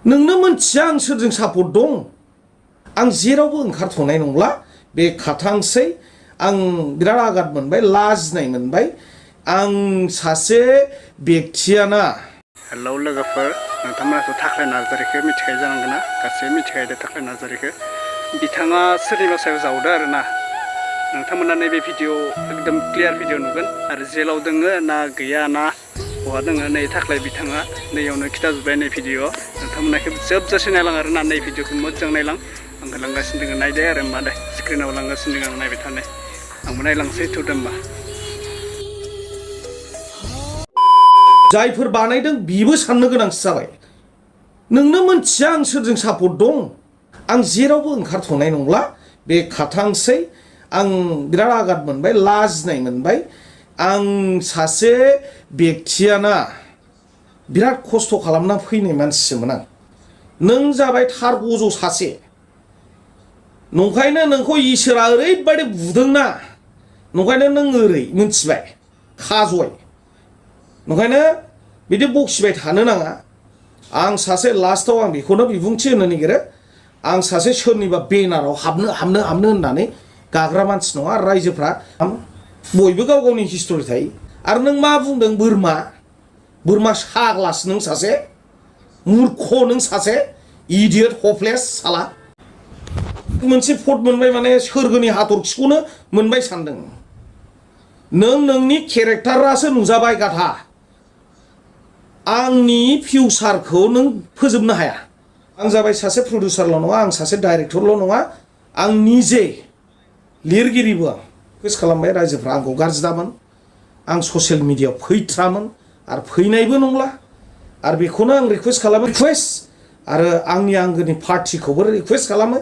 नोंनो मोनथिया आं सोरजों सापर्ट दं आं जेरावबो ओंखारथ'नाय नंला बे खाथांसै आं बिराद आघात मोनबाय लाजिनाय मोनबाय आं सासे बेक्तियाना हेलौ लोगोफोर नोंथांमोनाथ' थाख्लाय नार्जारिखौ मिथिखायो जानांगोन ना गासैबो मिथिखायो थाख्लाय नार्जारिखौ बिथाङा सोरनिबा सायाव जावदो आरोना नोंथांमोना नैबे भिडिअ एकदम क्लियार भिडिअ नुगोन आरो जेलाव दोङो ना गैया ना बहा दोङो नै थाख्लाय बिथाङा नैयावनो खिथाजोब्बाय नै भिडिअ नोंथांमोनखौ जोबजासे नायलां आरोना नै भिडिअखौ मोजां नायलां आंखौ लांगासिनो दङ नायदो आरो होमबा दे स्क्रिनाव लांगासिनो दङ आं नायबाय थानाय आंबो नायलांसै थुदो होमबा जायफोर बानायदों बिबो साननो गोनांसो जाबाय नोंनो मोनथिया आं सोरजों सापर्ट दं आं जेरावबो ओंखारथ'नाय नंला बे खाथांसै आं बिराद आघात मोनबाय लाजिनाय मोनबाय आं सासे बेक्तियाना बिराद खस्थ' खालामना फैनाय मानसिमोन आं नों जाबाय थार गज' सासे नंखायनो नोंखौ इसोरा ओरैबायदि बुदोंना नंखायनो नों ओरै मिथिबाय खाजय नंखायनो बिदि बखिबाय थानो नाङा आं सासे लास्टाव आं बेखौनो बिबुंथि होनो नागिरो आं सासे सोरनिबा बेनाराव हाबनो होननानै गाग्रा मानसि नङा रायजोफ्रा बयबो गाव गावनि हिस्टरि थायो आरो नों मा बुंदों बोरमा साग्लास नों सासे मूर्ख नों सासे इडियट हपलेस साला मोनसे भट मोनबाय माने सोरगोनि हाथरखिखौनो मोनबाय सानदों नों नोंनि केरेक्टारासो नुजाबाय गाधा आंनि फिउचारखौ नों फोजोबनो हाया आं जाबाय सासे प्रडिउसारल' नङा आं सासे डाइरेक्टरल' नङा आं निजे लिरगिरिबो आं रिकुवेस्ट खालामबाय रायजोफ्रा आंखौ गाज्रि दामोन आं ससियेल मिडियायाव फैथ्रामोन आरो फैनायबो नंला आरो बेखौनो आं रिकुवेस्ट खालामो आरो आंनि आंगोनि पार्टिखौबो रिकुवेस्ट खालामो